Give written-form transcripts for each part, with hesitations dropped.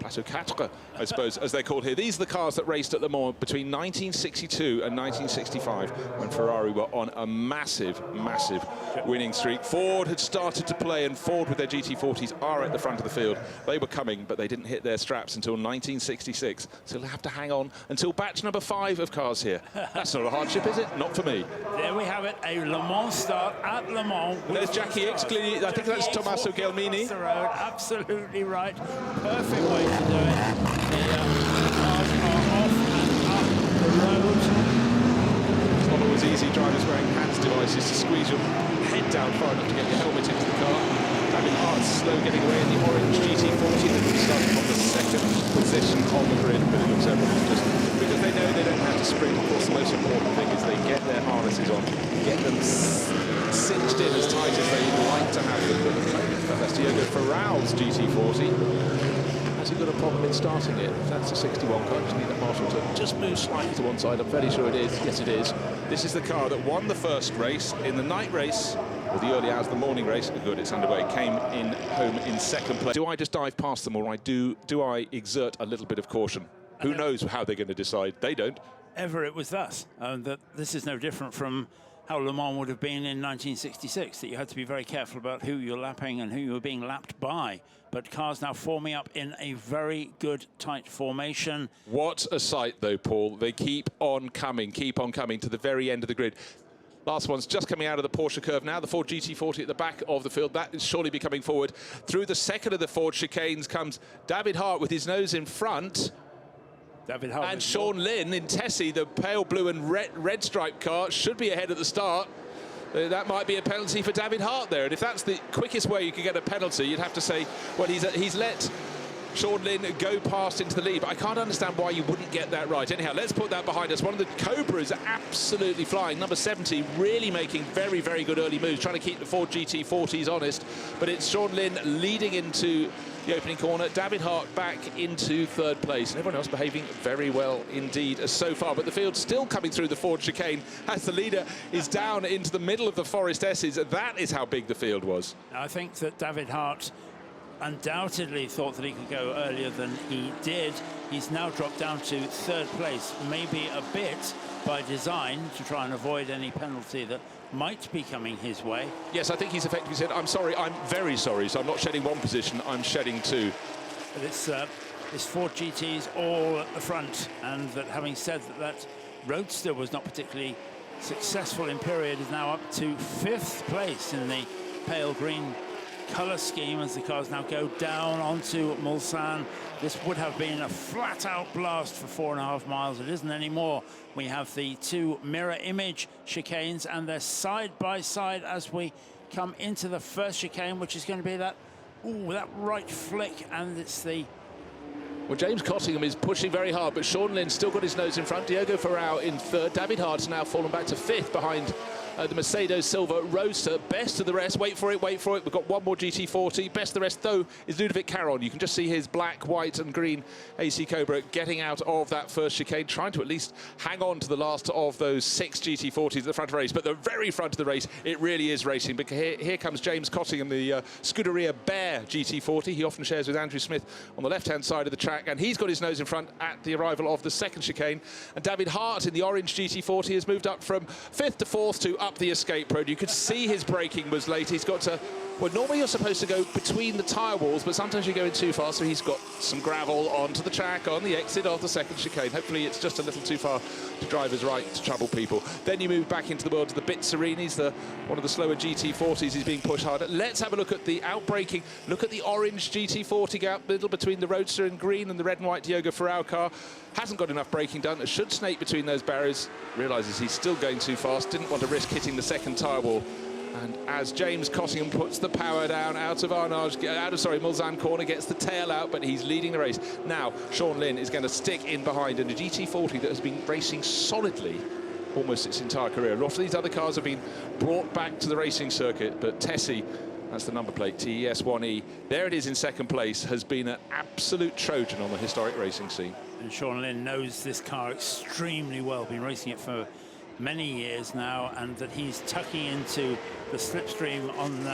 Plateau 4, I suppose, as they're called here. These are the cars that raced at Le Mans between 1962 and 1965, when Ferrari were on a massive, massive winning streak. Ford had started to play, and Ford with their GT40s are at the front of the field. They were coming, but they didn't hit their straps until 1966. So they'll have to hang on until batch number 5 of cars here. That's not a hardship, is it? Not for me. There we have it, a Le Mans start at Le Mans. There's Jackie X, clearly, I think that's Tommaso Gelmini. The road, absolutely right. Perfect way to do it. The cars are off and up the road. It's not always easy, drivers wearing hands devices to squeeze your head down far enough to get your helmet into the car. David Hart's slow getting away in the orange GT40 that was starting from the second position on the grid, but it looks everyone just because they know they don't have to sprint. Of course, the most important thing is they get their harnesses on, get them cinched in as tight as they like to have them. But that's Diogo Ferrao's GT40. Has he got a problem in starting it? If that's a 61 car, just need that marshal to just move slightly to one side. I'm fairly sure it is. Yes, it is. This is the car that won the first race. In the night race, or the early hours of the morning race, good, it's underway, came in home in second place. Do I just dive past them, or do I exert a little bit of caution? Who knows how they're going to decide? They don't. Ever it was thus. That this is no different from how Le Mans would have been in 1966, that you had to be very careful about who you're lapping and who you were being lapped by. But cars now forming up in a very good, tight formation. What a sight, though, Paul. They keep on coming to the very end of the grid. Last one's just coming out of the Porsche curve now. The Ford GT40 at the back of the field. That is surely be coming forward. Through the second of the Ford chicanes comes David Hart with his nose in front. David Hart and Sean Lynn in Tessie, the pale blue and red striped car, should be ahead at the start. That might be a penalty for David Hart there. And if that's the quickest way you could get a penalty, you'd have to say, well, he's let Sean Lynn go past into the lead. But I can't understand why you wouldn't get that right. Anyhow, let's put that behind us. One of the Cobras absolutely flying. Number 70 really making very, very good early moves, trying to keep the Ford GT40s honest. But it's Sean Lynn leading into the opening corner. David Hart back into third place. And everyone else behaving very well indeed so far. But the field still coming through the Ford chicane as the leader is down into the middle of the Forest S's. That is how big the field was. I think that David Hart undoubtedly thought that he could go earlier than he did. He's now dropped down to third place, maybe a bit by design to try and avoid any penalty that might be coming his way. Yes, I think he's effectively said, I'm sorry, I'm very sorry, so I'm not shedding one position, I'm shedding two. But it's Ford GTs all at the front, and that having said that Roadster was not particularly successful in period, is now up to 5th place in the pale green colour scheme as the cars now go down onto Mulsanne. This would have been a flat-out blast for 4.5 miles. It isn't anymore. We have the two mirror image chicanes, and they're side by side as we come into the first chicane, which is going to be that right flick, and it's the... Well, James Cottingham is pushing very hard, but Sean Lynn still got his nose in front. Diogo Ferrao in third. David Hart's now fallen back to 5th behind the Mercedes Silva Roadster. Best of the rest, wait for it. We've got one more GT40. Best of the rest, though, is Ludovic Caron. You can just see his black, white and green AC Cobra getting out of that first chicane, trying to at least hang on to the last of those 6 GT40s at the front of the race. But the very front of the race, it really is racing. Because here comes James Cottingham, the Scuderia Bear GT40. He often shares with Andrew Smith on the left-hand side of the track, and he's got his nose in front at the arrival of the second chicane. And David Hart in the orange GT40 has moved up from 5th to 4th to up the escape road. You could see his braking was late. He's got to, well, normally you're supposed to go between the tyre walls, but sometimes you go in too far, so he's got some gravel onto the track on the exit of the second chicane. Hopefully it's just a little too far to driver's right to trouble people. Then you move back into the world of the Bizzarrinis, one of the slower GT40s is being pushed harder. Let's have a look at the outbraking. Look at the orange GT40 gap middle between the Roadster in green and the red and white Diogo Ferrao car. Hasn't got enough braking done. It should snake between those barriers. Realises he's still going too fast. Didn't want to risk hitting the second tyre wall. And as James Cottingham puts the power down out of Mulsanne corner, gets the tail out, but he's leading the race. Now, Sean Lynn is going to stick in behind in a GT40 that has been racing solidly almost its entire career. A lot of these other cars have been brought back to the racing circuit, but Tessie, that's the number plate, TES1E, there it is in second place, has been an absolute Trojan on the historic racing scene. And Sean Lynn knows this car extremely well, been racing it for many years now, and that he's tucking into the slipstream on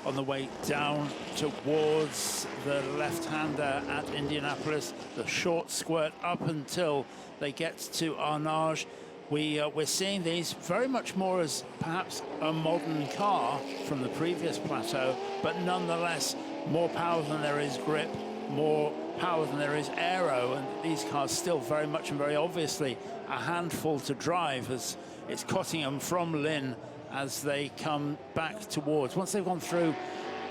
on the way down towards the left-hander at Indianapolis. The short squirt up until they get to Arnage. We're seeing these very much more as perhaps a modern car from the previous plateau, but nonetheless more power than there is grip, more power than there is aero, and these cars still very much and very obviously a handful to drive, as it's Cottingham from Lynn as they come back towards. Once they've gone through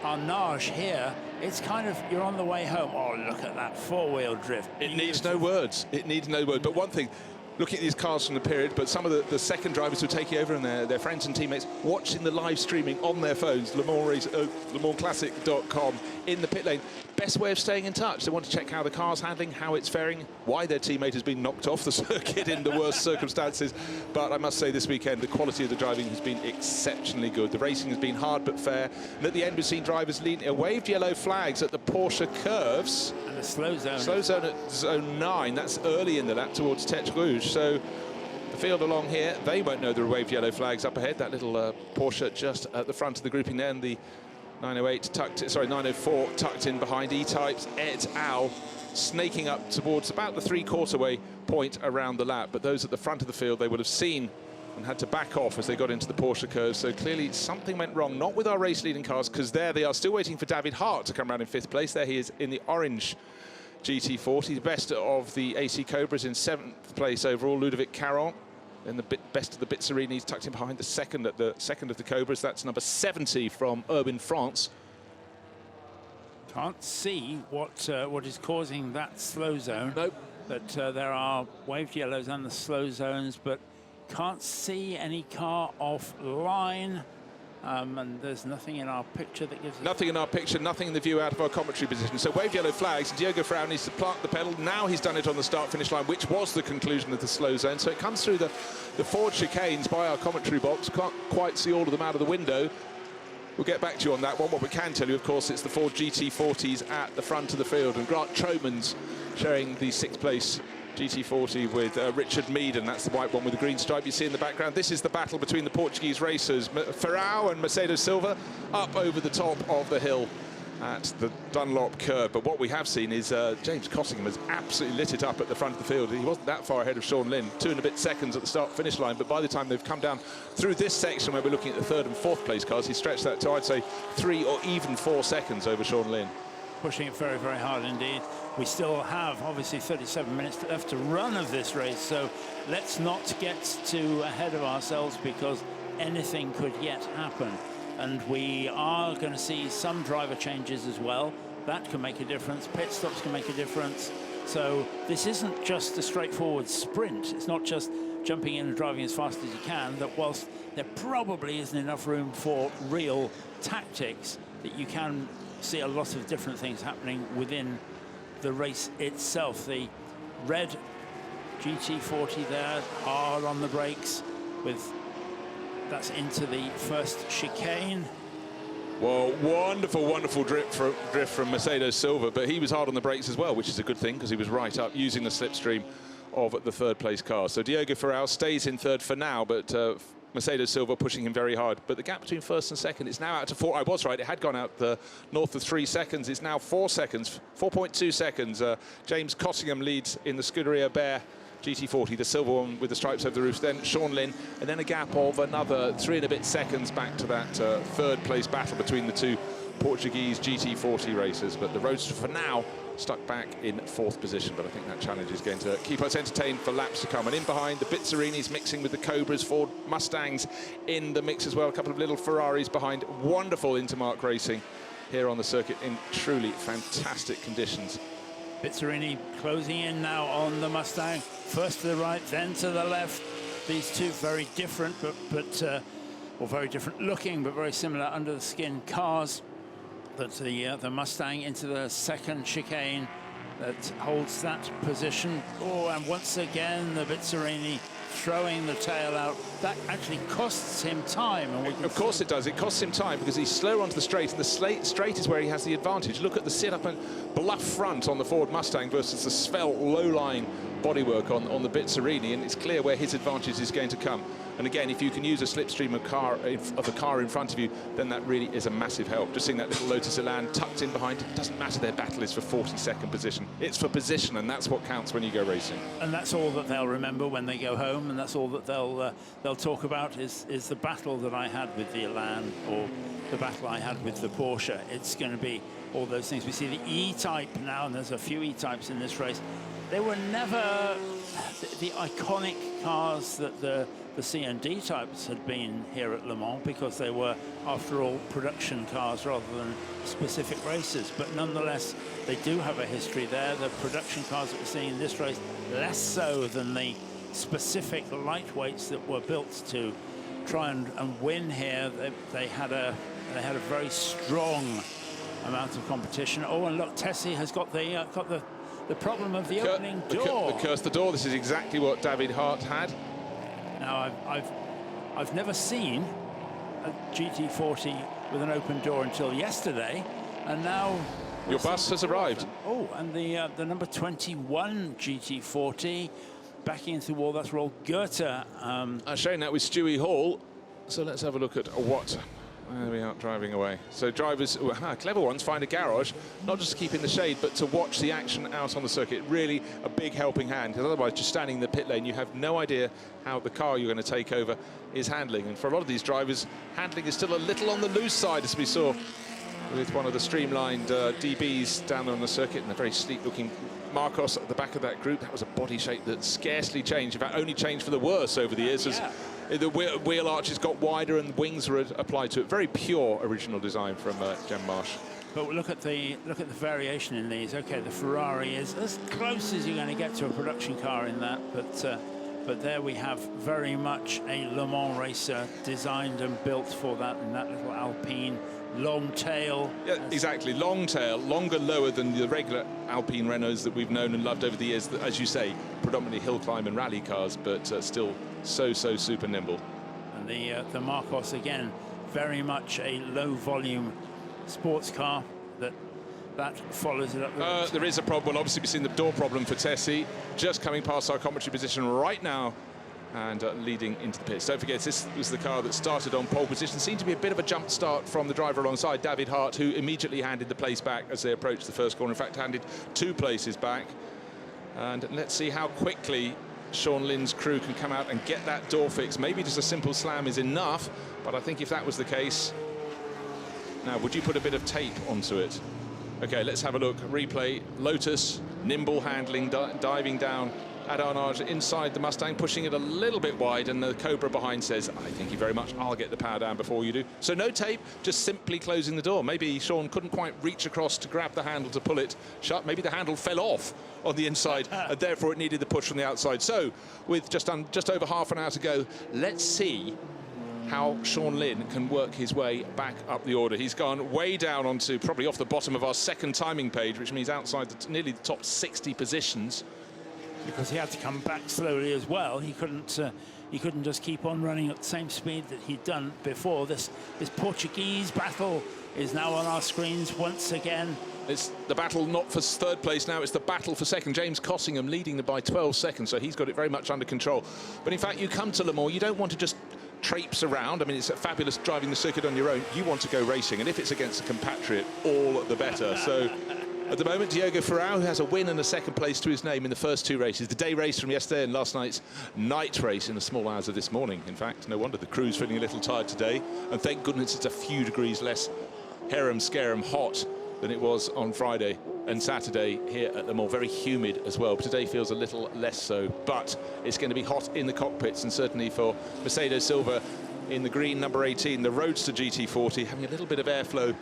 Arnage here, it's kind of, you're on the way home. Oh, look at that four-wheel drift. It needs no words. It needs no words. But one thing, looking at these cars from the period, but some of the second drivers who are taking over and their friends and teammates watching the live streaming on their phones, LeMansClassic.com, in the pit lane. Best way of staying in touch. They want to check how the car's handling, how it's faring, why their teammate has been knocked off the circuit in the worst circumstances. But I must say, this weekend, the quality of the driving has been exceptionally good. The racing has been hard but fair. And at the end, we've seen drivers waved yellow flags at the Porsche curves. And the slow zone. Slow zone at zone 9. That's early in the lap towards Tete Rouge. So the field along here, they won't know there are waved yellow flags up ahead. That little Porsche just at the front of the grouping there, and the 904 tucked in behind. E-Types et al. Snaking up towards about the three-quarter way point around the lap. But those at the front of the field, they would have seen and had to back off as they got into the Porsche curve. So clearly something went wrong, not with our race-leading cars, because there they are still waiting for David Hart to come around in 5th place. There he is in the orange GT40. The best of the AC Cobras in 7th place overall. Ludovic Caron in the best of the Bizzarrini, tucked in behind the second of the Cobras. That's number 70 from Urban, France. Can't see what is causing that slow zone. Nope. But there are waved yellows and the slow zones, but can't see any car offline. And there's nothing in our picture that gives us... Nothing in our picture, nothing in the view out of our commentary position. So waved yellow flags, and Diogo Ferrao needs to plant the pedal. Now he's done it on the start-finish line, which was the conclusion of the slow zone. So it comes through the Ford chicanes by our commentary box. Can't quite see all of them out of the window. We'll get back to you on that one. What we can tell you, of course, it's the Ford GT40s at the front of the field, and Grant Tromans sharing the 6th place GT40 with Richard Meaden. That's the white one with the green stripe you see in the background. This is the battle between the Portuguese racers, Ferrao and Mercedes Silva, up over the top of the hill at the Dunlop curve. But what we have seen is James Cottingham has absolutely lit it up at the front of the field. He wasn't that far ahead of Sean Lynn, 2 and a bit seconds at the start-finish line, but by the time they've come down through this section where we're looking at the 3rd and 4th place cars, he stretched that to, I'd say, 3 or even 4 seconds over Sean Lynn. Pushing it very, very hard indeed. We still have, obviously, 37 minutes left to run of this race, so let's not get too ahead of ourselves, because anything could yet happen. And we are going to see some driver changes as well. That can make a difference. Pit stops can make a difference. So this isn't just a straightforward sprint. It's not just jumping in and driving as fast as you can. That whilst there probably isn't enough room for real tactics, that you can see a lot of different things happening within the race itself. The red GT40 there, hard on the brakes, with that's into the first chicane. Well, wonderful, wonderful drift from Mercedes Silva, but he was hard on the brakes as well, which is a good thing, because he was right up using the slipstream of the 3rd place car. So Diogo Ferrao stays in 3rd for now, but Mercedes Silva pushing him very hard. But the gap between 1st and 2nd is now out to 4. I was right, it had gone out north of 3 seconds. It's now 4 seconds, 4.2 seconds. James Cottingham leads in the Scuderia Bear GT40, the silver one with the stripes over the roof, then Sean Lynn, and then a gap of another 3 and a bit seconds back to that 3rd place battle between the 2 Portuguese GT40 racers. But the Roadster for now stuck back in 4th position, but I think that challenge is going to keep us entertained for laps to come. And in behind, the Bizzarrinis mixing with the Cobras, Ford Mustangs in the mix as well, a couple of little Ferraris behind. Wonderful intermark racing here on the circuit in truly fantastic conditions. Bizzarrini closing in now on the Mustang, first to the right, then to the left. These two very different, or very different looking, but very similar under the skin cars. That's the Mustang into the 2nd chicane that holds that position. Oh, and once again, the Bizzarrini throwing the tail out. That actually costs him time. And of course it does. It costs him time because he's slower onto the straight, and the straight is where he has the advantage. Look at the sit-up and bluff front on the Ford Mustang versus the svelte, low-lying bodywork on the Bizzarrini, and it's clear where his advantage is going to come. And again, if you can use a slipstream of a car in front of you, then that really is a massive help. Just seeing that little Lotus Elan tucked in behind, it doesn't matter their battle is for 42nd position. It's for position, and that's what counts when you go racing. And that's all that they'll remember when they go home, and that's all that they'll talk about is the battle that I had with the Elan, or the battle I had with the Porsche. It's going to be all those things. We see the E-Type now, and there's a few E-Types in this race. They were never the iconic cars that the C and D types had been here at Le Mans, because they were, after all, production cars rather than specific races. But nonetheless, they do have a history there. The production cars that we're seeing in this race, less so than the specific lightweights that were built to try and win here. They had a very strong amount of competition. Oh, and look, Tessie has got the problem of the opening door. The curse the door. This is exactly what David Hart had. Now, I've never seen a GT40 with an open door until yesterday, and now your bus has arrived. Oh, and the number 21 GT40 backing into the wall. That's Roll Goethe. Showing that with Stewie Hall. So let's have a look at what. There we are, driving away. So drivers, clever ones, find a garage, not just to keep in the shade, but to watch the action out on the circuit. Really a big helping hand, because otherwise, just standing in the pit lane, you have no idea how the car you're going to take over is handling. And for a lot of these drivers, handling is still a little on the loose side, as we saw with one of the streamlined DBs down on the circuit, and a very sleek-looking Marcos at the back of that group. That was a body shape that scarcely changed, in fact, only changed for the worse over the years. Yeah. As the wheel arches got wider and wings were applied to it. Very pure original design from Jem Marsh. But look at the variation in these. Okay, the Ferrari is as close as you're going to get to a production car in that, but there we have very much a Le Mans racer designed and built for that, in that little Alpine long tail. Yeah, exactly. Long tail, longer, lower than the regular Alpine Renaults that we've known and loved over the years. That, as you say, predominantly hill climb and rally cars, but still so super nimble. And the Marcos, again, very much a low volume sports car that follows it up. There is a problem. Well, obviously we've seen the door problem for Tessie, just coming past our commentary position right now, and leading into the pits. Don't forget, this was the car that started on pole position. Seemed to be a bit of a jump start from the driver alongside David Hart, who immediately handed the place back as they approached the first corner. In fact, handed 2 places back. And let's see how quickly Sean Lynn's crew can come out and get that door fixed. Maybe just a simple slam is enough, but I think if that was the case... Now, would you put a bit of tape onto it? Okay, let's have a look. Replay. Lotus, nimble handling, diving down at Arnage inside the Mustang, pushing it a little bit wide, and the Cobra behind says, I thank you very much, I'll get the power down before you do. So no tape, just simply closing the door. Maybe Sean couldn't quite reach across to grab the handle to pull it shut. Maybe the handle fell off on the inside, and therefore it needed the push from the outside. So with just over half an hour to go, let's see how Sean Lynn can work his way back up the order. He's gone way down onto probably off the bottom of our second timing page, which means outside nearly the top 60 positions. Because he had to come back slowly as well. He couldn't just keep on running at the same speed that he'd done before. This Portuguese battle is now on our screens once again. It's the battle not for third place now, it's the battle for second. James Cottingham leading by 12 seconds, so he's got it very much under control. But in fact, you come to Le Mans, you don't want to just traipse around. I mean, it's fabulous driving the circuit on your own. You want to go racing, and if it's against a compatriot, all the better. So at the moment, Diogo Ferrao, who has a win and a second place to his name in the first 2 races. The day race from yesterday and last night's night race in the small hours of this morning. In fact, no wonder the crew's feeling a little tired today. And thank goodness it's a few degrees less harum-scarum hot than it was on Friday and Saturday here at Le Mans. Very humid as well. But today feels a little less so. But it's going to be hot in the cockpits, and certainly for Mercedes Silva in the green number 18, the Roadster GT40, having a little bit of airflow.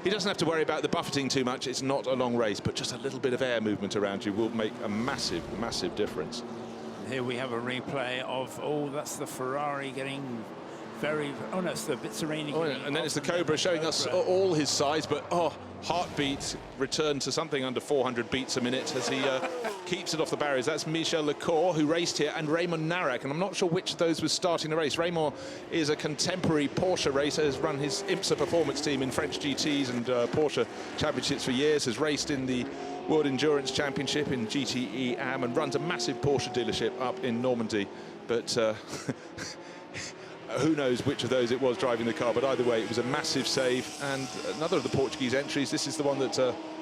He doesn't have to worry about the buffeting too much. It's not a long race, but just a little bit of air movement around you will make a massive difference. Here we have a replay of, oh, that's the Ferrari getting very, oh no, it's the Bizzarrini. Oh, yeah. And then it's the Cobra showing us all his size, but oh, heartbeat returned to something under 400 beats a minute as he keeps it off the barriers. That's Michel Lecour, who raced here, and Raymond Narak, and I'm not sure which of those was starting the race. Raymond is a contemporary Porsche racer, has run his IMSA performance team in French GTs and Porsche championships for years, has raced in the World Endurance Championship in GTE AM, and runs a massive Porsche dealership up in Normandy. But who knows which of those it was driving the car, but either way, it was a massive save. And another of the Portuguese entries, this is the one that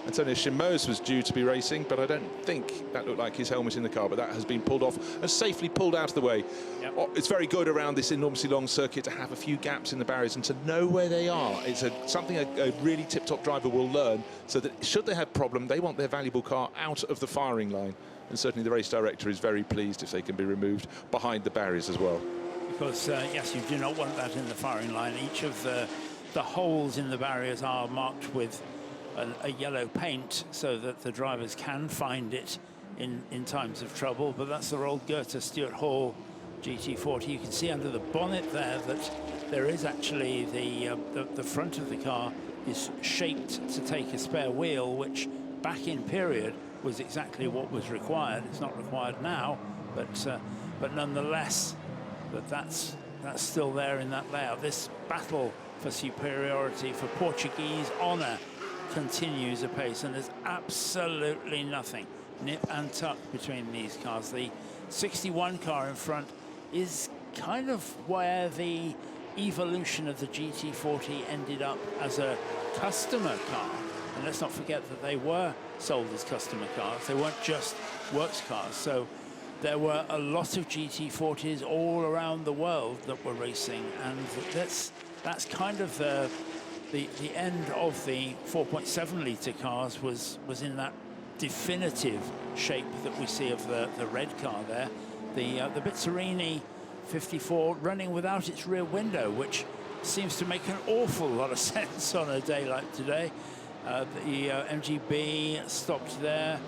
Antonio Chimose was due to be racing, but I don't think that looked like his helmet in the car, but that has been pulled off and safely pulled out of the way. Yep. It's very good around this enormously long circuit to have a few gaps in the barriers and to know where they are. It's something a really tip-top driver will learn, so that should they have a problem, they want their valuable car out of the firing line. And certainly the race director is very pleased if they can be removed behind the barriers as well. Because, yes, you do not want that in the firing line. Each of the holes in the barriers are marked with a yellow paint so that the drivers can find it in times of trouble. But that's the old Goethe Stuart Hall GT40. You can see under the bonnet there that there is actually the front of the car is shaped to take a spare wheel, which back in period was exactly what was required. It's not required now, but nonetheless, that's still there in that layout. This battle for superiority, for Portuguese honour, continues apace, and there's absolutely nothing nip and tuck between these cars. The 61 car in front is kind of where the evolution of the GT40 ended up as a customer car. And let's not forget that they were sold as customer cars. They weren't just works cars. So there were a lot of GT40s all around the world that were racing, and that's kind of the end of the 4.7 litre cars was in that definitive shape that we see of the red car there. The Bizzarrini 54 running without its rear window, which seems to make an awful lot of sense on a day like today. The MGB stopped there.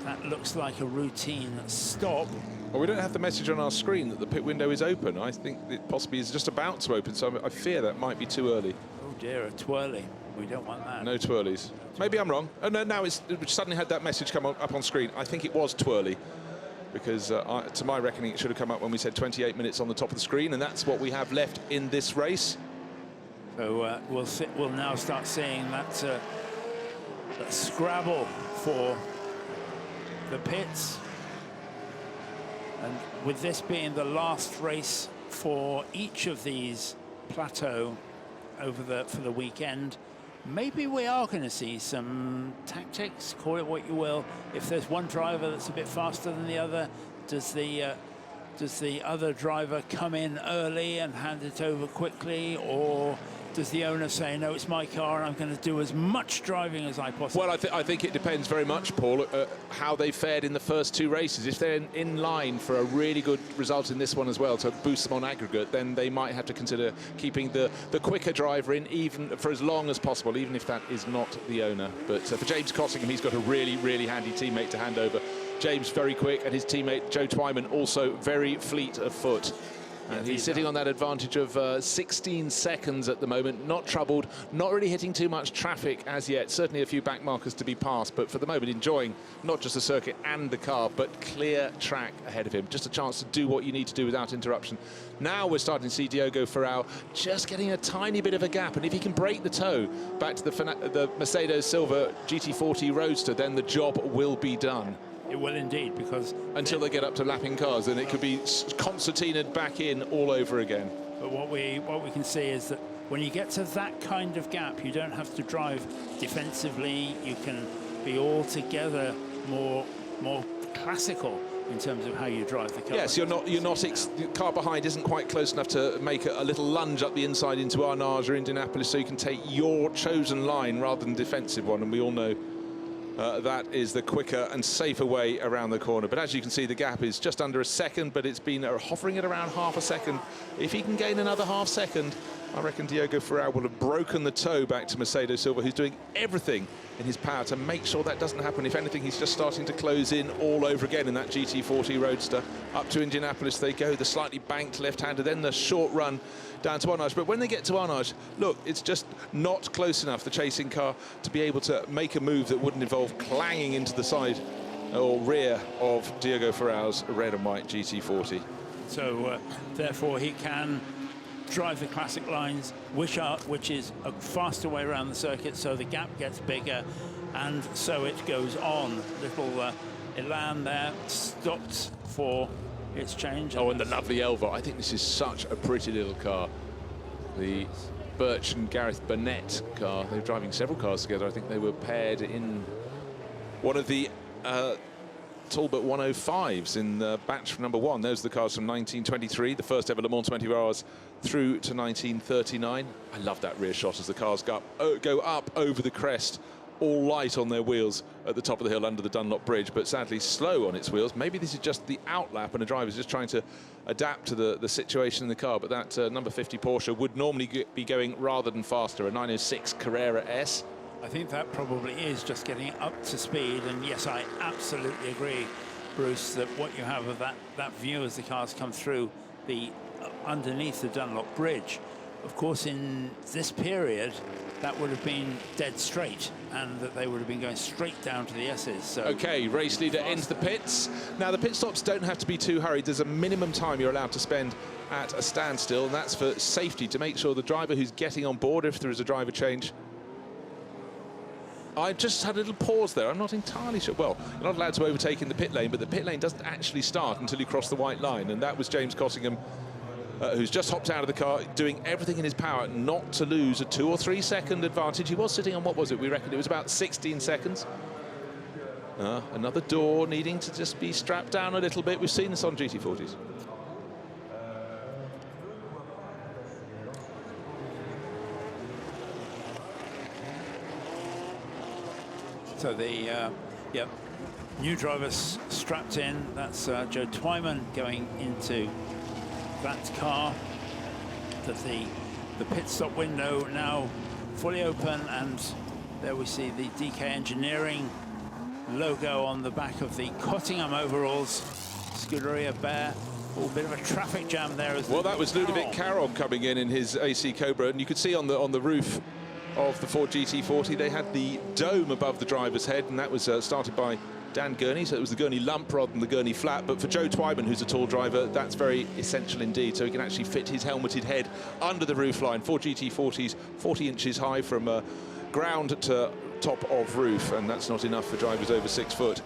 That looks like a routine stop. Well, we don't have the message on our screen that the pit window is open. I think it possibly is just about to open, so I fear that might be too early. Oh dear, a twirly. We don't want that. No twirlies. Maybe I'm wrong. Oh no, now it suddenly had that message come up on screen. I think it was twirly, because to my reckoning it should have come up when we said 28 minutes on the top of the screen, and that's what we have left in this race. So we'll now start seeing that scrabble for the pits, and with this being the last race for each of these plateaux for the weekend, maybe we are going to see some tactics, call it what you will. If there's one driver that's a bit faster than the other, does the other driver come in early and hand it over quickly, or does the owner say, no, it's my car and I'm going to do as much driving as I possibly can? Well, I think it depends very much, Paul, how they fared in the first two races. If they're in line for a really good result in this one as well to boost them on aggregate, then they might have to consider keeping the quicker driver in even for as long as possible, even if that is not the owner. But for James Cottingham, he's got a really, really handy teammate to hand over. James very quick, and his teammate Joe Twyman also very fleet of foot. And he's sitting on that advantage of 16 seconds at the moment, not troubled, not really hitting too much traffic as yet. Certainly a few back markers to be passed, but for the moment enjoying not just the circuit and the car, but clear track ahead of him. Just a chance to do what you need to do without interruption. Now we're starting to see Diogo Ferrao just getting a tiny bit of a gap, and if he can break the toe back to the Mercedes Silva GT40 Roadster, then the job will be done. It will indeed, because until they get up to lapping cars, then it could be concertinaed back in all over again. But what we can see is that when you get to that kind of gap, you don't have to drive defensively. You can be altogether more classical in terms of how you drive the car. Yes, the car behind isn't quite close enough to make a little lunge up the inside into Arnage or Indianapolis, so you can take your chosen line rather than defensive one, and we all know that is the quicker and safer way around the corner. But as you can see, the gap is just under a second, but it's been hovering at around half a second. If he can gain another half second, I reckon Diogo Ferrao will have broken the toe back to Mercedes Silva, who's doing everything in his power to make sure that doesn't happen. If anything, he's just starting to close in all over again in that GT40 Roadster. Up to Indianapolis they go, the slightly banked left-hander, then the short run down to Arnage. But when they get to Arnage, look, it's just not close enough, the chasing car, to be able to make a move that wouldn't involve clanging into the side or rear of Diogo Ferrao's red and white GT40. So, therefore, he can drive the classic lines, which is a faster way around the circuit, so the gap gets bigger, and so it goes on. Little Elan there stopped for its change. Oh, and the lovely Elva. I think this is such a pretty little car. The Birch and Gareth Burnett car. They're driving several cars together. I think they were paired in one of the Talbot 105s in the batch number 1. Those are the cars from 1923, the first ever Le Mans 24 Hours, through to 1939. I love that rear shot as the cars go up over the crest, all light on their wheels at the top of the hill under the Dunlop Bridge, but sadly slow on its wheels. Maybe this is just the outlap and the driver's just trying to adapt to the situation in the car, but that number 50 Porsche would normally be going rather than faster, a 906 Carrera S. I think that probably is just getting up to speed, and yes, I absolutely agree, Bruce, that what you have of that view as the cars come through the underneath the Dunlop Bridge, of course, in this period, that would have been dead straight, and that they would have been going straight down to the S's. So okay, race leader into the pits. Now, the pit stops don't have to be too hurried. There's a minimum time you're allowed to spend at a standstill, and that's for safety, to make sure the driver who's getting on board, if there is a driver change. I just had a little pause there. I'm not entirely sure. Well, you're not allowed to overtake in the pit lane, but the pit lane doesn't actually start until you cross the white line. And that was James Cottingham, who's just hopped out of the car, doing everything in his power not to lose a 2 or 3 second advantage. He was sitting on, what was it? We reckoned it was about 16 seconds. Another door needing to just be strapped down a little bit. We've seen this on GT40s. So the new drivers strapped in. That's Joe Twyman going into that car. That the pit stop window now fully open, and there we see the DK Engineering logo on the back of the Cottingham overalls. Scuderia Bear. Oh, a bit of a traffic jam there. Well, that was Ludovic Caron coming in his AC Cobra, and you could see on the roof of the Ford GT40 they had the dome above the driver's head, and that was started by Dan Gurney, so it was the Gurney lump rather than the Gurney flat. But for Joe Twyman, who's a tall driver, that's very essential indeed, so he can actually fit his helmeted head under the roofline. Ford GT40s 40 inches high from ground to top of roof, and that's not enough for drivers over 6 foot.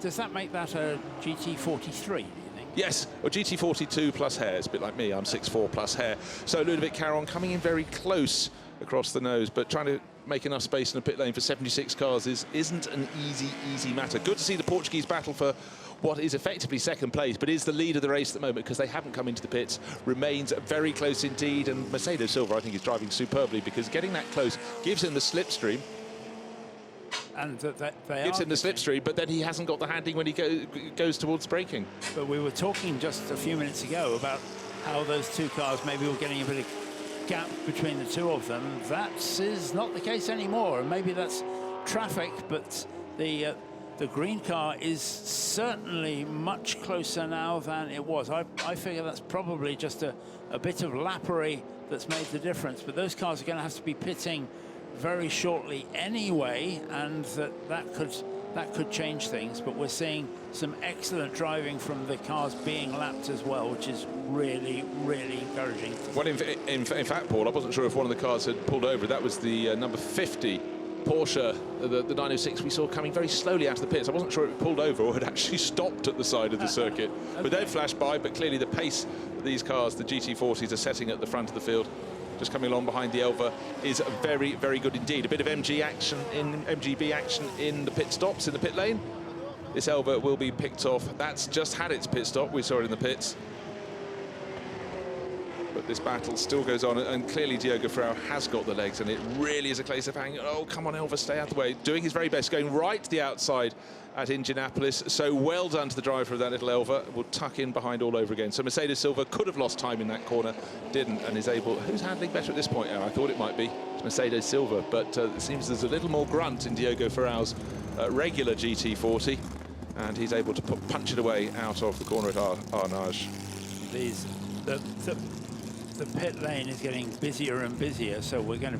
Does that make that a GT43, do you think? Yes, or GT42 plus hair. It's a bit like me, I'm 6'4" plus hair. So Ludovic Caron coming in very close across the nose, but trying to make enough space in a pit lane for 76 cars isn't an easy matter. Good to see the Portuguese battle for what is effectively second place, but is the lead of the race at the moment, because they haven't come into the pits, remains very close indeed. And Mercedes Silva, I think, is driving superbly, because getting that close gives him the slipstream. And that they gives him the slipstream, but then he hasn't got the handling when he goes towards braking. But we were talking just a few minutes ago about how those two cars maybe were getting a bit of gap between the two of them. That is not the case anymore, and maybe that's traffic, but the green car is certainly much closer now than it was. I figure that's probably just a bit of lappery that's made the difference, but those cars are going to have to be pitting very shortly anyway, and that could change things. But we're seeing some excellent driving from the cars being lapped as well, which is really encouraging. Well, in fact, Paul, I wasn't sure if one of the cars had pulled over. That was the number 50 Porsche, the 906 we saw coming very slowly out of the pits. I wasn't sure it pulled over or had actually stopped at the side of the circuit. Okay. But they'd flashed by, but clearly the pace that these cars, the GT40s, are setting at the front of the field, just coming along behind the Elva, is very good indeed. A bit of MGB action in the pit stops, in the pit lane. This Elva will be picked off. That's just had its pit stop. We saw it in the pits. But this battle still goes on, and clearly Diogo Ferrao has got the legs, and it really is a case of hanging. Oh, come on, Elva, stay out of the way. Doing his very best, going right to the outside at Indianapolis. So well done to the driver of that little Elva. Will tuck in behind all over again. So Mercedes Silva could have lost time in that corner, didn't, and is able. Who's handling better at this point? I thought it might be Mercedes Silva, but it seems there's a little more grunt in Diogo Ferrao's regular GT40, and he's able to punch it away out of the corner at Arnage. The pit lane is getting busier and busier, so we're going to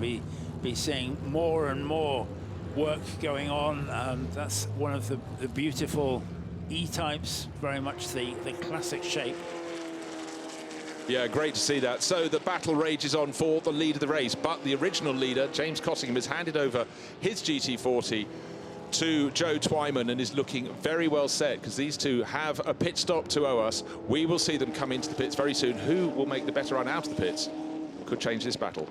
be seeing more and more work going on. That's one of the beautiful E-types, very much the classic shape. Yeah, great to see that. So the battle rages on for the lead of the race, but the original leader, James Cottingham, has handed over his GT40 to Joe Twyman and is looking very well set, because these two have a pit stop to owe us. We will see them come into the pits very soon. Who will make the better run out of the pits could change this battle.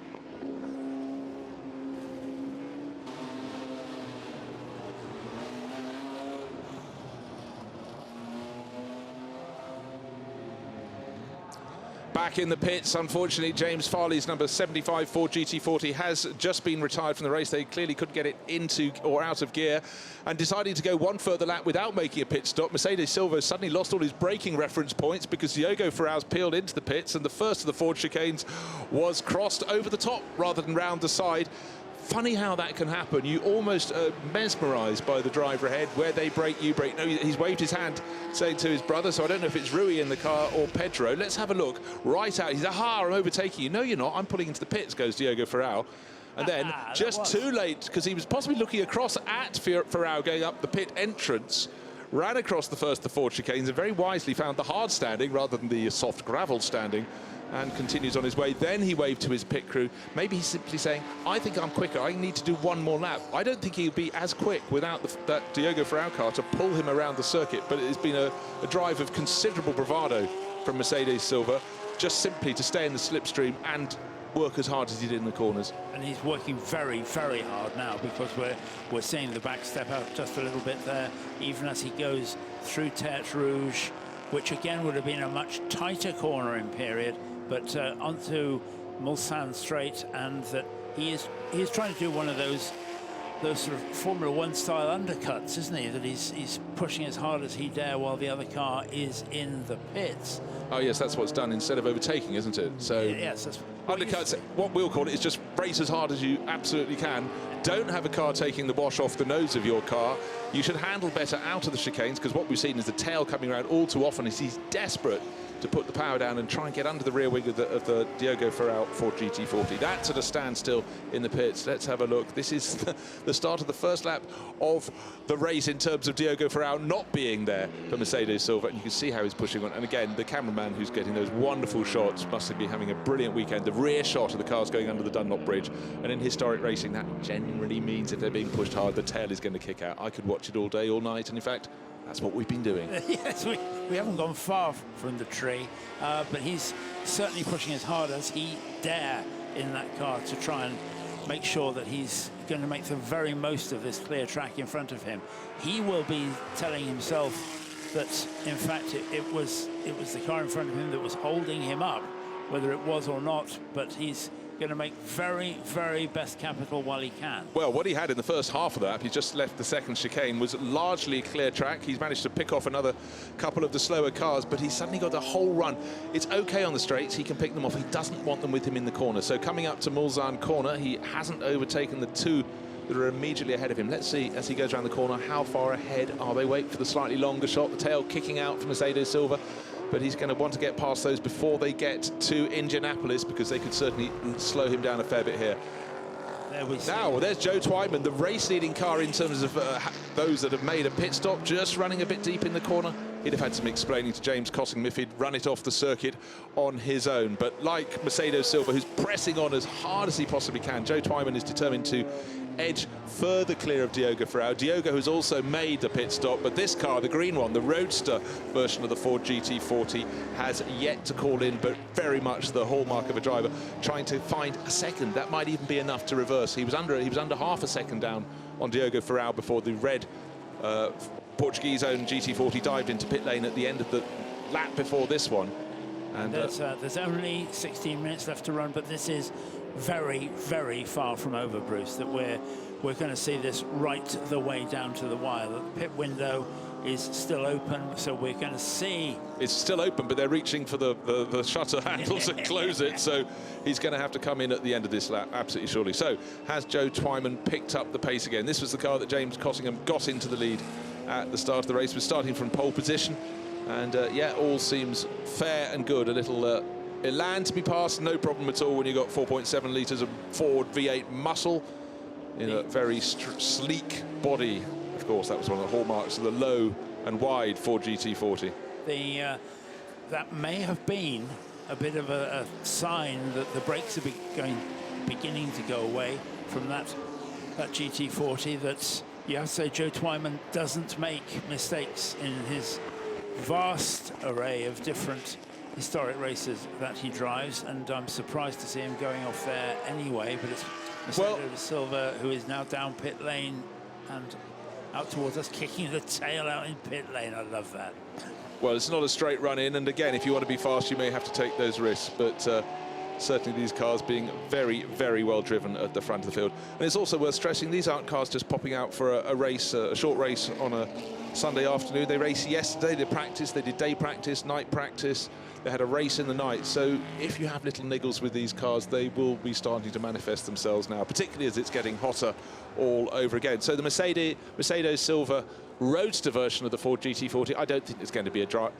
Back in the pits, unfortunately, James Farley's number 75 Ford GT40 has just been retired from the race. They clearly couldn't get it into or out of gear, and deciding to go one further lap without making a pit stop. Mercedes Silva suddenly lost all his braking reference points because Diogo Ferrao's peeled into the pits, and the first of the Ford chicanes was crossed over the top rather than round the side. Funny how that can happen. You almost mesmerised by the driver ahead. Where they brake, you brake. No, he's waved his hand saying to his brother, so I don't know if it's Rui in the car or Pedro. Let's have a look. Right out. He's, aha, I'm overtaking you. No, you're not. I'm pulling into the pits, goes Diogo Ferrao. And then, just too late, because he was possibly looking across at Ferrao going up the pit entrance, ran across the first of the Ford chicanes and very wisely found the hard standing rather than the soft gravel standing, and continues on his way. Then he waved to his pit crew. Maybe he's simply saying, I think I'm quicker, I need to do one more lap. I don't think he'll be as quick without that Diogo Ferrao car to pull him around the circuit, but it has been a drive of considerable bravado from Mercedes Silva, just simply to stay in the slipstream and work as hard as he did in the corners. And he's working very, very hard now, because we're seeing the back step out just a little bit there, even as he goes through Tertre Rouge, which again would have been a much tighter cornering period, but onto Mulsanne Straight, and that he is trying to do one of those sort of Formula One style undercuts, isn't he? That he's pushing as hard as he dare while the other car is in the pits. Oh yes, that's what's done instead of overtaking, isn't it? So yes, that's undercuts. What we'll call it is just race as hard as you absolutely can. Don't have a car taking the wash off the nose of your car. You should handle better out of the chicanes, because what we've seen is the tail coming around all too often. He's desperate to put the power down and try and get under the rear wing of the Diogo Ferrao Ford GT40. That's at a standstill in the pits. Let's have a look. This is the start of the first lap of the race in terms of Diogo Ferrao not being there for Mercedes Silva, and you can see how he's pushing on. And again, the cameraman who's getting those wonderful shots must be having a brilliant weekend. The rear shot of the cars going under the Dunlop Bridge, and in historic racing, that generally means if they're being pushed hard, the tail is going to kick out. I could watch it all day, all night, and in fact, that's what we've been doing. Yes, we haven't gone far from the tree, but he's certainly pushing as hard as he dare in that car to try and make sure that he's going to make the very most of this clear track in front of him. He will be telling himself that, in fact, it was the car in front of him that was holding him up, whether it was or not, but he's going to make very, very best capital while he can. Well, what he had in the first half of that, he just left the second chicane, was largely clear track. He's managed to pick off another couple of the slower cars, but he's suddenly got the whole run. It's okay on the straights, he can pick them off. He doesn't want them with him in the corner. So coming up to Mulsanne corner, he hasn't overtaken the two that are immediately ahead of him. Let's see, as he goes around the corner, how far ahead are they? Wait for the slightly longer shot, the tail kicking out for Mercedes Silva. But he's going to want to get past those before they get to Indianapolis, because they could certainly slow him down a fair bit here. There we see. Now, there's Joe Twyman, the race-leading car in terms of those that have made a pit stop, just running a bit deep in the corner. He'd have had some explaining to James Cottingham if he'd run it off the circuit on his own. But like Mercedes Silva, who's pressing on as hard as he possibly can, Joe Twyman is determined to edge further clear of Diogo Ferrao. Diogo has also made the pit stop, but this car, the green one, the Roadster version of the Ford GT40, has yet to call in, but very much the hallmark of a driver trying to find a second. That might even be enough to reverse. He was under half a second down on Diogo Ferrao before the red Portuguese-owned GT40 dived into pit lane at the end of the lap before this one. And there's only 16 minutes left to run, but this is very, very far from over, Bruce, that we're going to see this right the way down to the wire. The pit window is still open, so we're going to see... It's still open, but they're reaching for the shutter handle to close it, so he's going to have to come in at the end of this lap, absolutely surely. So, has Joe Twyman picked up the pace again? This was the car that James Cottingham got into the lead at the start of the race. We're starting from pole position, and yeah, all seems fair and good. A little elan to be passed, no problem at all when you've got 4.7 litres of Ford V8 muscle in a very sleek body. Of course, that was one of the hallmarks of the low and wide Ford GT40. That may have been a bit of a sign that the brakes are beginning to go away from that GT40. That you have to say Joe Twyman doesn't make mistakes in his vast array of different historic races that he drives, and I'm surprised to see him going off there anyway. But it's Silva, who is now down pit lane and out towards us, kicking the tail out in pit lane. I love that. Well, it's not a straight run in, and again, if you want to be fast, you may have to take those risks, but certainly these cars being very, very well driven at the front of the field. And it's also worth stressing, these aren't cars just popping out for a race, a short race on a Sunday afternoon. They raced yesterday, they practiced, they did day practice, night practice, they had a race in the night. So if you have little niggles with these cars, they will be starting to manifest themselves now, particularly as it's getting hotter all over again. So the Mercedes Silva Roadster version of the Ford GT40, I don't think it's going to be a drive.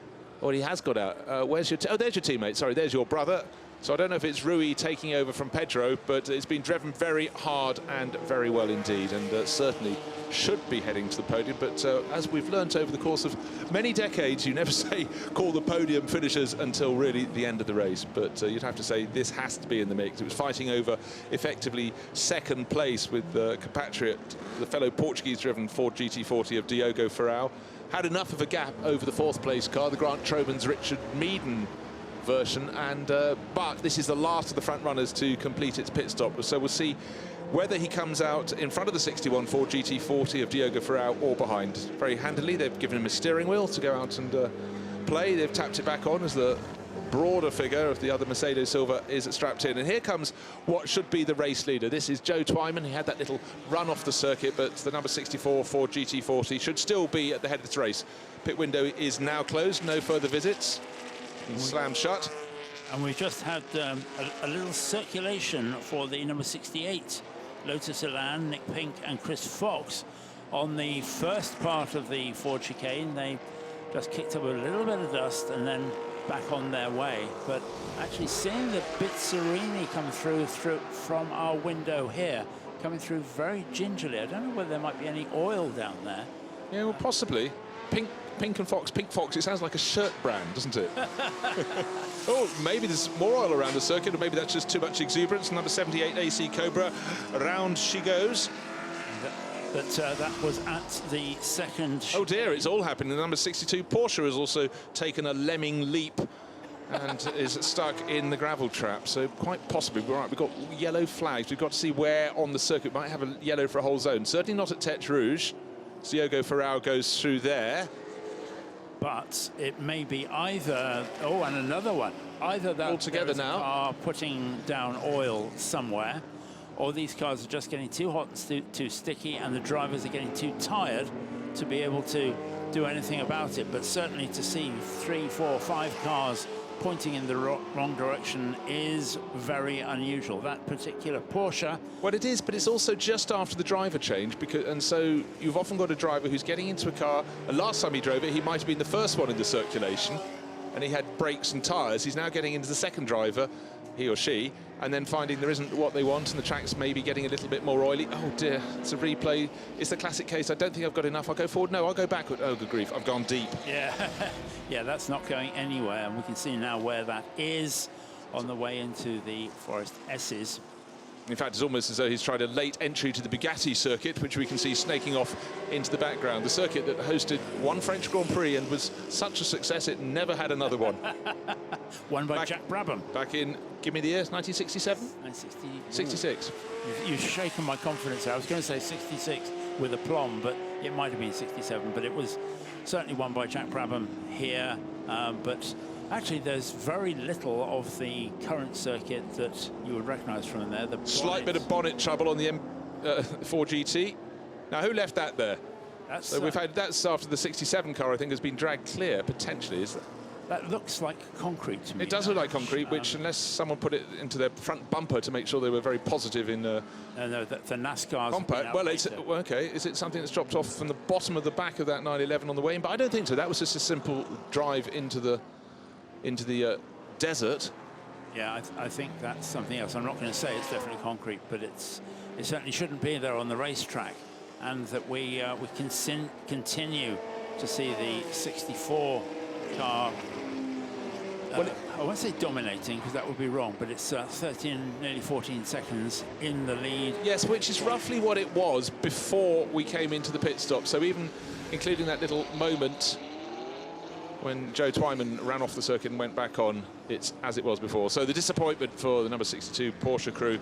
Oh, he has got out. Where's your... oh, there's your teammate. Sorry, there's your brother. So I don't know if it's Rui taking over from Pedro, but it's been driven very hard and very well indeed, and certainly should be heading to the podium. But as we've learnt over the course of many decades, you never say call the podium finishers until really the end of the race. But you'd have to say this has to be in the mix. It was fighting over effectively second place with the compatriot, the fellow Portuguese-driven Ford GT40 of Diogo Ferrao. Had enough of a gap over the fourth place car, the Grant Tromans Richard Meaden version, and but this is the last of the front runners to complete its pit stop, so we'll see whether he comes out in front of the 61 Ford GT40 of Diogo Ferrao or behind. Very handily, they've given him a steering wheel to go out and play. They've tapped it back on as the broader figure of the other Mercedes Silva is strapped in, and here comes what should be the race leader. This is Joe Twyman. He had that little run off the circuit, but the number 64 Ford GT40 should still be at the head of this race. Pit window is now closed, no further visits. Slammed shut. And we've just had a little circulation for the number 68 Lotus Elan, Nick Pink and Chris Fox on the first part of the Ford chicane. They just kicked up a little bit of dust and then back on their way. But actually seeing the Bizzarrini come through from our window here, coming through very gingerly. I don't know whether there might be any oil down there. Yeah, well, possibly. Pink and Fox, Pink Fox, it sounds like a shirt brand, doesn't it? Oh, maybe there's more oil around the circuit, or maybe that's just too much exuberance. Number 78 AC Cobra, round she goes. But that was at the second... Oh dear, it's all happening. The number 62 Porsche has also taken a lemming leap and is stuck in the gravel trap. So quite possibly, right, we've got yellow flags. We've got to see where on the circuit might have a yellow for a whole zone. Certainly not at Tete Rouge. Diogo Ferrao goes through there. But it may be either... oh, and another one. Either that all together now are putting down oil somewhere, or these cars are just getting too hot and too sticky, and the drivers are getting too tired to be able to do anything about it. But certainly to see 3, 4, 5 cars pointing in the wrong direction is very unusual. That particular Porsche... well, it is, but it's also just after the driver change, and so you've often got a driver who's getting into a car, and last time he drove it, he might have been the first one in the circulation, and he had brakes and tyres. He's now getting into the second driver, he or she, and then finding there isn't what they want, and the track's maybe getting a little bit more oily. Oh dear, it's a replay. It's the classic case. I don't think I've got enough. I'll go forward. No, I'll go backward. Oh, good grief, I've gone deep. Yeah, yeah, that's not going anywhere, and we can see now where that is on the way into the Forest S's. In fact, it's almost as though he's tried a late entry to the Bugatti circuit, which we can see snaking off into the background. The circuit that hosted one French Grand Prix and was such a success it never had another one. Won by Jack Brabham. Back in, give me the year, 1967? 66. You've shaken my confidence. I was going to say 66 with aplomb, but it might have been 67. But it was certainly won by Jack Brabham here. But Actually, there's very little of the current circuit that you would recognise from there. The slight bit of bonnet trouble on the M4 GT. Now, who left that there? So we've had that's after the 67 car, I think, has been dragged clear potentially. That looks like concrete to me. It does look like concrete, which unless someone put it into their front bumper to make sure they were very positive in. No, the NASCAR's compact. Well, it's okay. Is it something that's dropped off from the bottom of the back of that 911 on the way in? But I don't think so. That was just a simple drive into the desert. Yeah, I think that's something else. I'm not going to say it's definitely concrete, but it certainly shouldn't be there on the racetrack, and that we can continue to see the 64 car. I won't say dominating because that would be wrong, but it's 13, nearly 14 seconds in the lead. Yes, which is roughly what it was before we came into the pit stop. So even including that little moment when Joe Twyman ran off the circuit and went back on, it's as it was before. So the disappointment for the number 62 Porsche crew,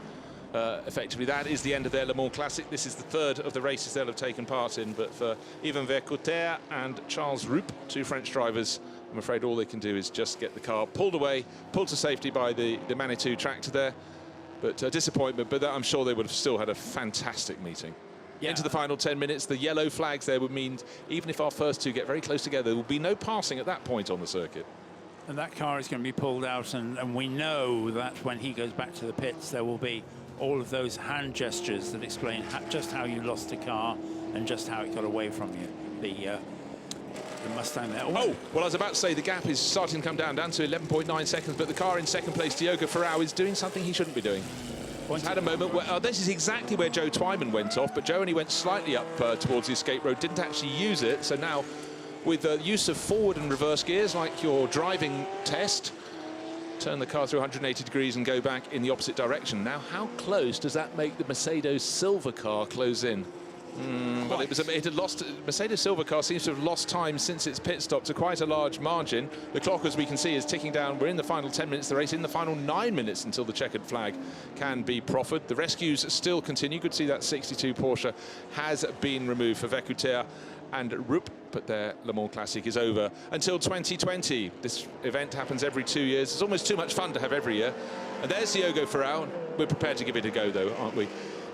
effectively that is the end of their Le Mans Classic. This is the third of the races they'll have taken part in, but for Yvan Vercouter and Charles Roup, two French drivers, I'm afraid all they can do is just get the car pulled away, pulled to safety by the Manitou tractor there. But disappointment, but I'm sure they would have still had a fantastic meeting. Yeah. Into the final 10 minutes, the yellow flags there would mean even if our first two get very close together, there will be no passing at that point on the circuit. And that car is going to be pulled out, and we know that when he goes back to the pits, there will be all of those hand gestures that explain just how you lost the car and just how it got away from you. The Mustang there. Oh, well, I was about to say the gap is starting to come down to 11.9 seconds, but the car in second place, Diogo Ferrao, is doing something he shouldn't be doing. He's had a moment where this is exactly where Joe Twyman went off, but Joe only went slightly up towards the escape road, didn't actually use it. So now, with the use of forward and reverse gears, like your driving test, turn the car through 180 degrees and go back in the opposite direction. Now, how close does that make the Mercedes Silva car close in? Well, it had lost. Mercedes Silva car seems to have lost time since its pit stop to quite a large margin. The clock, as we can see, is ticking down. We're in the final 10 minutes of the race, in the final 9 minutes until the checkered flag can be proffered. The rescues still continue. Good to see that 62 Porsche has been removed for Vercouter and Roup, but their Le Mans Classic is over until 2020. This event happens every 2 years. It's almost too much fun to have every year. And there's Diogo Ferrao. We're prepared to give it a go, though, aren't we?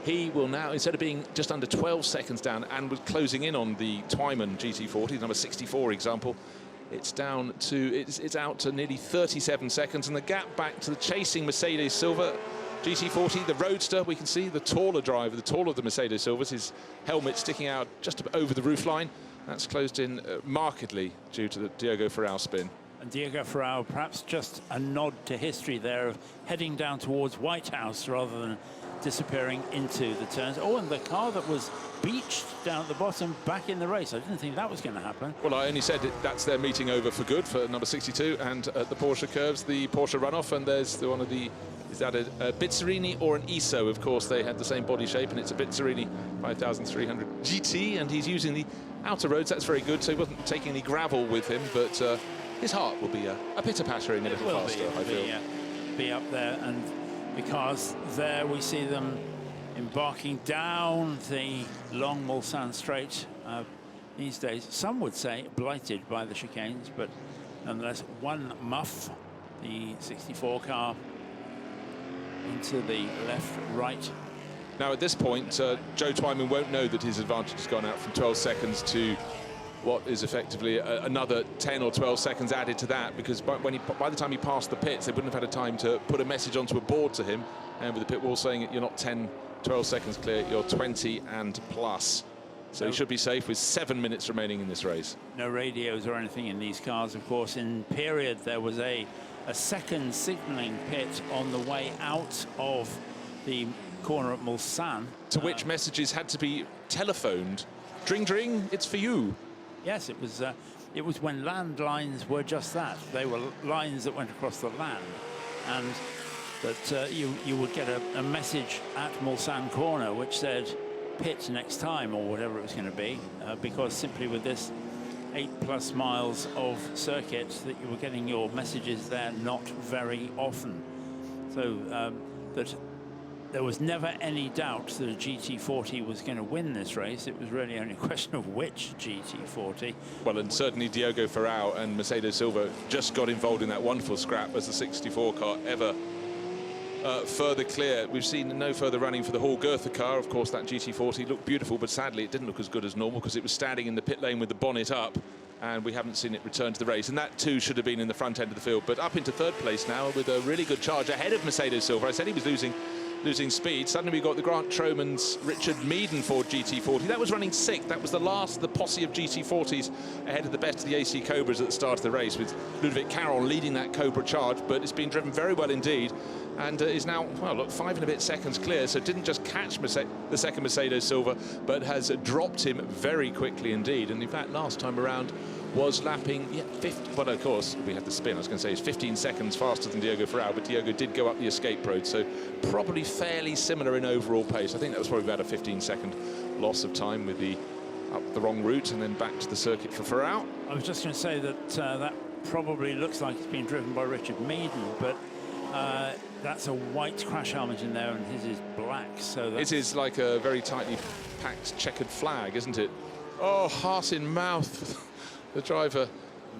He will now, instead of being just under 12 seconds down and was closing in on the Twyman GT40, number 64 example, it's down to, it's out to nearly 37 seconds, and the gap back to the chasing Mercedes Silva GT40, the Roadster, we can see the taller driver, the taller of the Mercedes Silvas, his helmet sticking out just over the roofline. That's closed in markedly due to the Diogo Ferrao spin. And Diogo Ferrao, perhaps just a nod to history there of heading down towards White House rather than disappearing into the turns. Oh, and the car that was beached down at the bottom back in the race. I didn't think that was going to happen. Well, I only said that's their meeting over for good for number 62, and at the Porsche curves, the Porsche runoff, and there's one of the, is that a Bizzarrini or an ESO? Of course, they had the same body shape, and it's a Bizzarrini 5300 GT, and he's using the outer roads. That's very good, so he wasn't taking any gravel with him, but his heart will be a pitter-pattering a little faster, I feel. Be up there, and because there we see them embarking down the long Mulsanne straight these days. Some would say blighted by the chicanes, but nonetheless, one muff, the 64 car, into the left, right. Now, at this point, Joe Twyman won't know that his advantage has gone out from 12 seconds to what is effectively another 10 or 12 seconds added to that, because by the time he passed the pits, they wouldn't have had a time to put a message onto a board to him, and with the pit wall saying you're not 10, 12 seconds clear, you're 20 and plus. So he should be safe with 7 minutes remaining in this race. No radios or anything in these cars, of course. In period, there was a second signalling pit on the way out of the corner at Mulsanne. To which messages had to be telephoned. Dring, dring, it's for you. Yes, it was when landlines were just that. They were lines that went across the land, and that you would get a message at Mulsanne corner which said pit next time, or whatever it was going to be, because simply with this 8+ miles of circuit that you were getting your messages there not very often. So that there was never any doubt that a GT40 was going to win this race. It was really only a question of which GT40. Well, and certainly Diogo Ferrao and Mercedes Silva just got involved in that wonderful scrap as the 64 car ever further clear. We've seen no further running for the Hall Girtha car. Of course, that GT40 looked beautiful, but sadly it didn't look as good as normal because it was standing in the pit lane with the bonnet up, and we haven't seen it return to the race. And that too should have been in the front end of the field, but up into third place now with a really good charge ahead of Mercedes Silva. I said he was losing speed. Suddenly we got the Grant Tromans Richard Meaden Ford GT40. That was running sixth. That was the last of the posse of GT40s ahead of the best of the AC Cobras at the start of the race, with Ludovic Caron leading that Cobra charge. But it's been driven very well indeed, and is now, well, look, 5 and a bit seconds clear. So didn't just catch the second Mercedes Silva, but has dropped him very quickly indeed. And in fact, last time around was lapping, yeah, 50, well, of course, we had the spin. I was going to say he's 15 seconds faster than Diogo Ferrao, but Diogo did go up the escape road, so probably fairly similar in overall pace. I think that was probably about a 15-second loss of time with the up the wrong route and then back to the circuit for Ferrao. I was just going to say that that probably looks like it's been driven by Richard Meaden, but that's a white crash helmet in there, and his is black. So it is like a very tightly packed checkered flag, isn't it? Oh, heart in mouth. The driver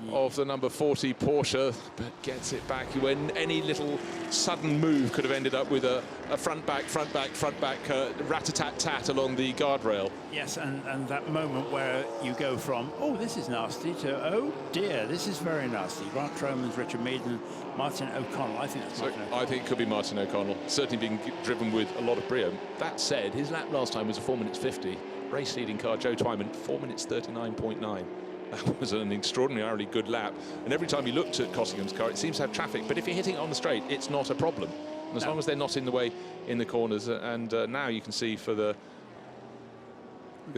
of the number 40 Porsche, but gets it back when any little sudden move could have ended up with a front back rat-a-tat-tat along the guardrail. Yes, and that moment where you go from, oh, this is nasty, to, oh dear, this is very nasty. Grant Tromans, Richard Meaden, Martin O'Connell. I think that's Martin O'Connell. I think it could be Martin O'Connell, certainly being driven with a lot of brio. That said, his lap last time was a 4 minutes 50. Race leading car, Joe Twyman, 4 minutes 39.9. That was an extraordinarily good lap, and every time you looked at Cottingham's car, it seems to have traffic, but if you're hitting it on the straight, it's not a problem, as long as they're not in the way in the corners. And now you can see for the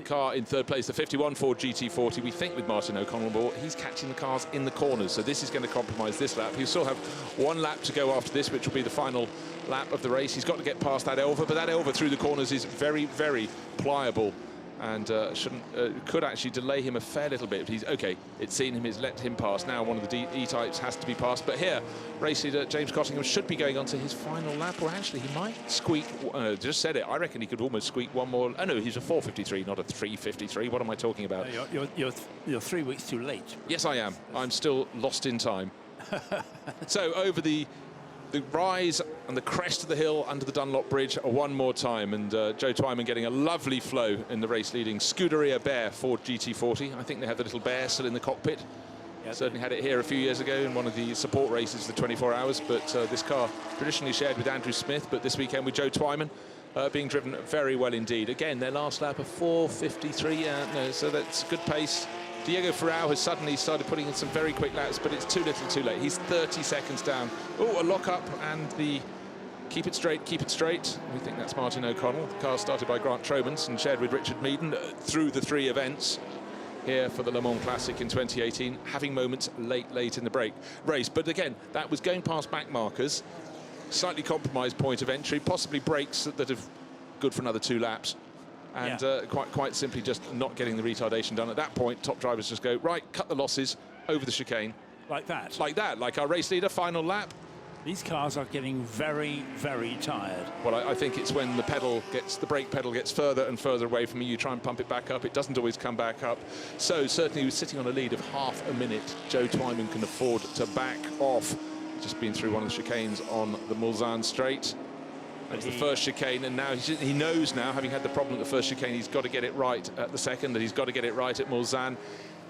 car in third place, the 51 Ford GT40, we think with Martin O'Connell, but he's catching the cars in the corners, so this is going to compromise this lap. He'll still have one lap to go after this, which will be the final lap of the race. He's got to get past that Elva, but that Elva through the corners is very, very pliable, and could actually delay him a fair little bit. But he's okay. It's seen him, it's let him pass. Now one of the E-types has to be passed. But here, race leader James Cottingham should be going on to his final lap, or actually he might squeak. Just said it. I reckon he could almost squeak one more. Oh no, he's a 4:53, not a 3:53. What am I talking about? You're 3 weeks too late. Yes, I am. I'm still lost in time. So over the rise and the crest of the hill under the Dunlop Bridge one more time, and Joe Twyman getting a lovely flow in the race leading Scuderia Bear Ford GT40. I think they have the little bear still in the cockpit. Yep. Certainly had it here a few years ago in one of the support races, the 24 hours, but this car traditionally shared with Andrew Smith, but this weekend with Joe Twyman being driven very well indeed. Again, their last lap of 4:53, so that's good pace. Diogo Ferrao has suddenly started putting in some very quick laps, but it's too little too late. He's 30 seconds down. Oh, a lock-up, and the keep it straight. We think that's Martin O'Connell. The car started by Grant Tromans and shared with Richard Meaden through the 3 events here for the Le Mans Classic in 2018, having moments late in the race. But again, that was going past back markers, slightly compromised point of entry, possibly brakes that are good for another 2 laps. And quite simply just not getting the retardation done. At that point, top drivers just go, right, cut the losses over the chicane. Like that? Like that, like our race leader, final lap. These cars are getting very, very tired. Well, I think it's when the brake pedal gets further and further away from you, you try and pump it back up, it doesn't always come back up. So certainly he was sitting on a lead of half a minute. Joe Twyman can afford to back off. Just been through one of the chicanes on the Mulsanne straight. That's the first chicane, and now he knows now, having had the problem at the first chicane, he's got to get it right at the second, and he's got to get it right at Mulsanne,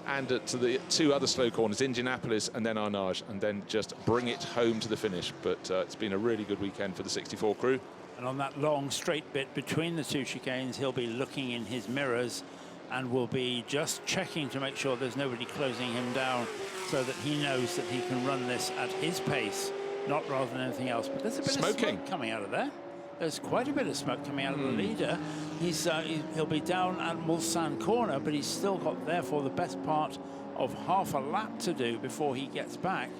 and to the 2 other slow corners, Indianapolis and then Arnage, and then just bring it home to the finish. But it's been a really good weekend for the 64 crew. And on that long straight bit between the 2 chicanes, he'll be looking in his mirrors and will be just checking to make sure there's nobody closing him down, so that he knows that he can run this at his pace, not rather than anything else. But there's a bit of smoke coming out of there. There's quite a bit of smoke coming out of the leader. He'll be down at Mulsanne corner, but he's still got, therefore, the best part of half a lap to do before he gets back.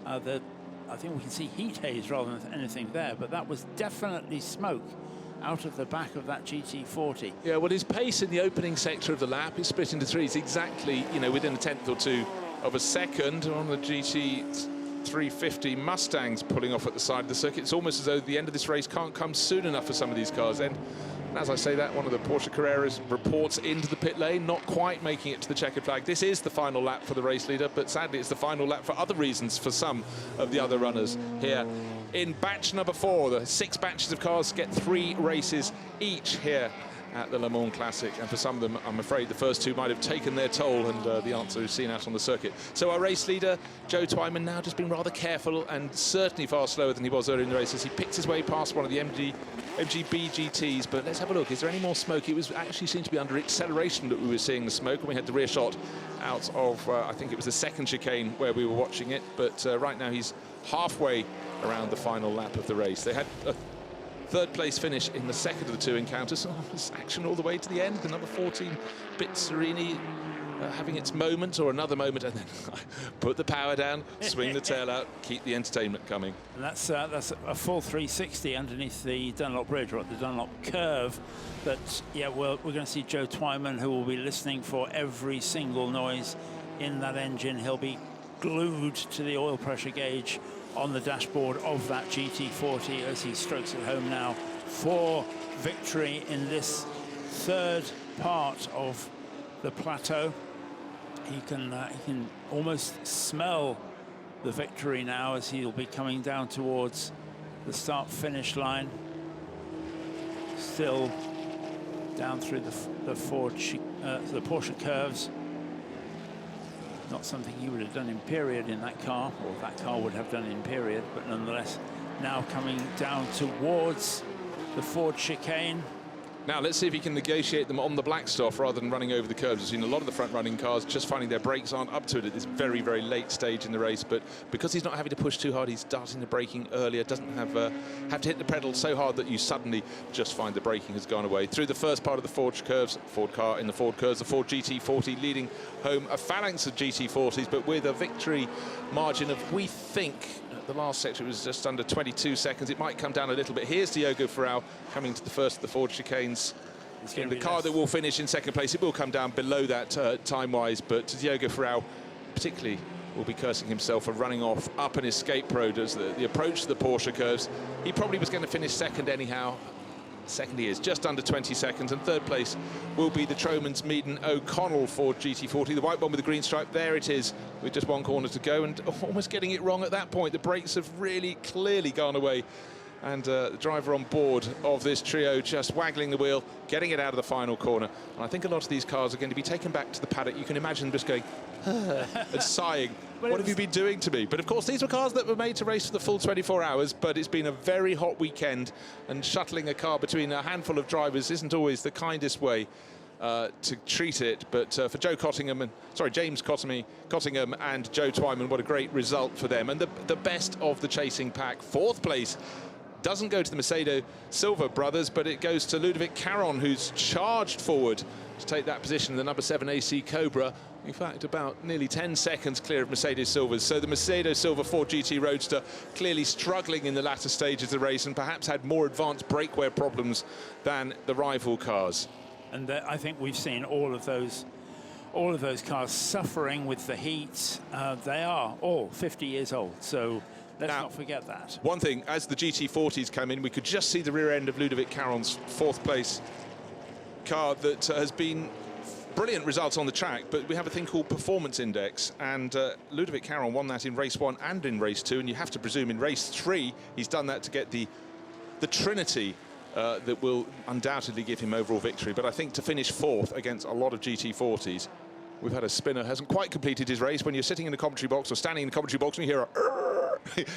I think we can see heat haze rather than anything there, but that was definitely smoke out of the back of that GT40. Yeah, well, his pace in the opening sector of the lap is split into 3s, exactly, within a 10th or 2 of a second on the GT 350 Mustangs pulling off at the side of the circuit. It's almost as though the end of this race can't come soon enough for some of these cars. And as I say that, one of the Porsche Carreras reports into the pit lane, not quite making it to the checkered flag. This is the final lap for the race leader, but sadly it's the final lap for other reasons for some of the other runners here. In batch number 4, the 6 batches of cars get 3 races each here at the Le Mans Classic, and for some of them, I'm afraid the first 2 might have taken their toll, and the answer is seen out on the circuit. So our race leader, Joe Twyman, now just being rather careful and certainly far slower than he was earlier in the race as he picks his way past one of the MGB GTs. But let's have a look. Is there any more smoke? It was actually seemed to be under acceleration that we were seeing the smoke, and we had the rear shot out of, I think it was the second chicane where we were watching it. But right now he's halfway around the final lap of the race. They had a third place finish in the second of the 2 encounters. Oh, it's action all the way to the end. The number 14 Bizzarrini having its moment or another moment, and then put the power down, swing the tail out, keep the entertainment coming. And that's a full 360 underneath the Dunlop Bridge, or at the Dunlop Curve. But yeah, well, we're going to see Joe Twyman, who will be listening for every single noise in that engine. He'll be glued to the oil pressure gauge on the dashboard of that GT40 as he strokes it home now for victory in this third part of the plateau. He can almost smell the victory now as he'll be coming down towards the start-finish line. Still down through the Porsche curves. Not something he would have done in period in that car, or that car would have done in period, but nonetheless now coming down towards the Ford chicane. Now let's see if he can negotiate them on the black stuff rather than running over the curbs. We've seen a lot of the front-running cars just finding their brakes aren't up to it at this very, very late stage in the race. But because he's not having to push too hard, he's starting the braking earlier. Doesn't have to hit the pedal so hard that you suddenly just find the braking has gone away. Through the first part of the Ford curves, Ford car in the Ford curves, the Ford GT40 leading home a phalanx of GT40s, but with a victory margin of, we think, the last section was just under 22 seconds. It might come down a little bit. Here's Diogo Ferrao coming to the first of the Ford chicanes. In the car that will finish in second place, it will come down below that time-wise, but Diogo Ferrao particularly will be cursing himself for running off up an escape road as the approach to the Porsche curves. He probably was going to finish second anyhow. Second he is, just under 20 seconds, and third place will be the Tromans Meaden O'Connell Ford GT40, the white one with the green stripe. There it is, with just 1 corner to go, and almost getting it wrong at that point. The brakes have really clearly gone away, and the driver on board of this trio just waggling the wheel, getting it out of the final corner. And I think a lot of these cars are going to be taken back to the paddock. You can imagine them just going and sighing, what have you been doing to me? But of course these were cars that were made to race for the full 24 hours, but it's been a very hot weekend, and shuttling a car between a handful of drivers isn't always the kindest way to treat it. But for James Cottingham and Joe Twyman, what a great result for them. And the best of the chasing pack. Fourth place doesn't go to the Macedo Silva brothers, but it goes to Ludovic Caron, who's charged forward to take that position, the number 7 AC Cobra. In fact, about nearly 10 seconds clear of Mercedes Silva's. So the Mercedes Silva 4 GT Roadster clearly struggling in the latter stages of the race, and perhaps had more advanced brake wear problems than the rival cars. And I think we've seen all of those cars suffering with the heat. They are all 50 years old, so let's not forget that. One thing, as the GT40s come in, we could just see the rear end of Ludovic Caron's 4th place car that has been brilliant results on the track, but we have a thing called performance index, and Ludovic Caron won that in race 1 and in race 2, and you have to presume in race 3 he's done that to get the trinity that will undoubtedly give him overall victory. But I think to finish 4th against a lot of GT40s, we've had a spinner hasn't quite completed his race. When you're sitting in the commentary box or standing in the commentary box and you hear a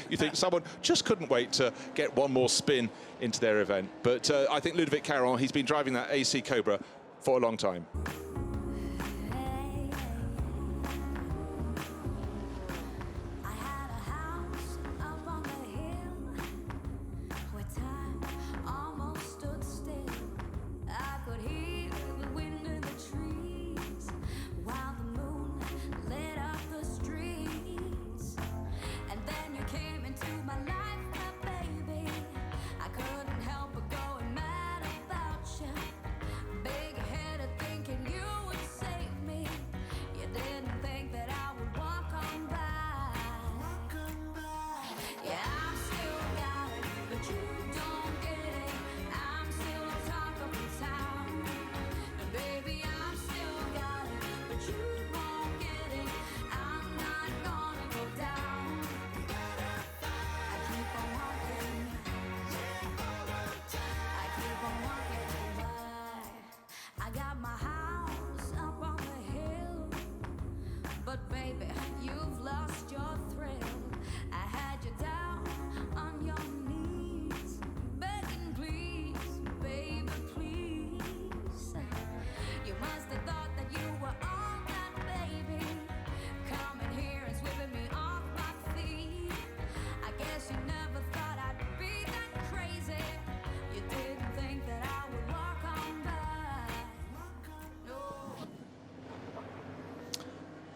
you think someone just couldn't wait to get one more spin into their event. But I think Ludovic Caron, he's been driving that AC Cobra for a long time. Big headed thinking you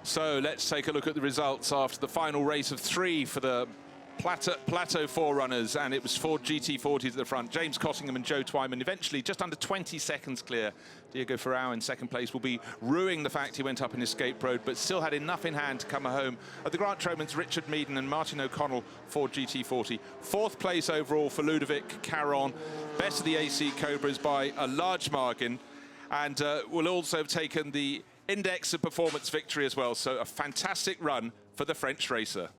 So let's take a look at the results after the final race of 3 for the Plateau Forerunners, and it was Ford GT40s at the front. James Cottingham and Joe Twyman eventually just under 20 seconds clear. Diego Ferrao in second place will be rueing the fact he went up in escape road, but still had enough in hand to come home. At the Grant Tromans, Richard Meaden and Martin O'Connell, Ford GT40. Fourth place overall for Ludovic Caron. Best of the AC Cobras by a large margin, and will also have taken the Index of Performance victory as well. So a fantastic run for the French racer.